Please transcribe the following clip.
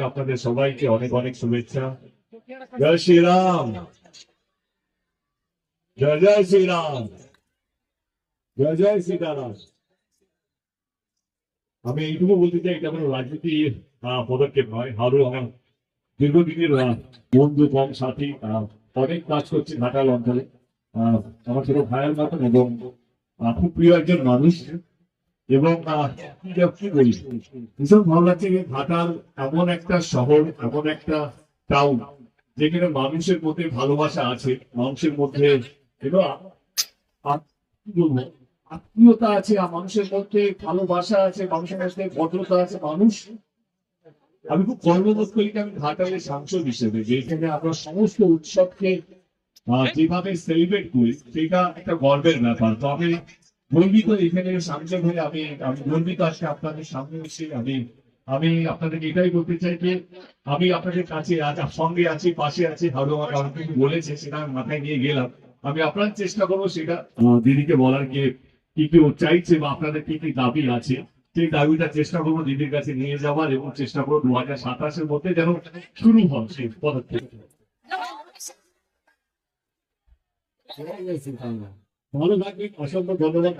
আপনাদের সবাইকে অনেক অনেক শুভেচ্ছা। জয় শ্রীরাম, জয় জয় শ্রীরাম, জয় জয় সীতারাম। আমি এইটুকু বলতে চাই, এটা কোনো রাজনীতি পদক্ষেপ নয়। আরো আমার দীর্ঘদিনের বন্ধু কম সাথী অনেক কাজ করছে ঘাটাল অঞ্চলে। আমার ছোট ভাইয়ের মতন এবং খুব প্রিয় একজন মানুষ। এবং কি বলি, ভীষণ ভালো লাগছে যে ঘাটাল এমন একটা শহর, এমন একটা টাউন যেখানে মানুষের মধ্যে ভালোবাসা আছে, মানুষের মধ্যে এবং কি বলবো, আত্মীয়তা আছে, আর মানুষের মধ্যে ভালোবাসা আছে, মানুষের মধ্যে ভদ্রতা আছে। মানুষ, আমি খুব গর্ববোধ করি যে আমি ঘাটালের সাংসদ হিসেবে, যেখানে আমরা সমস্ত উৎসবকে যেভাবে সেলিব্রেট করি, সেটা একটা গর্বের ব্যাপার। তো আমি গর্বিত এখানে সাংসদ হয়ে। আমি আমি গর্বিত আজকে আপনাদের সামনে এসে। আমি আমি আপনাদেরকে এটাই বলতে চাই যে আমি আপনাদের কাছে সঙ্গে আছি, পাশে আছি। হয়তো আমাকে অনেক কিছু বলেছে, সেটা আমি মাথায় নিয়ে গেলাম। আমি আপনার চেষ্টা করবো সেটা দিদিকে বলার, কি কি কি ও চাইছে বা আপনাদের কি কি দাবি আছে, সেই দাবিটা চেষ্টা করবো দিদির কাছে নিয়ে যাওয়ার, এবং চেষ্টা করবো 2027-এর মধ্যে যেন শুরু হয় সেই পদক্ষেপ। ভালো থাকবেন, অসংখ্য ধন্যবাদ।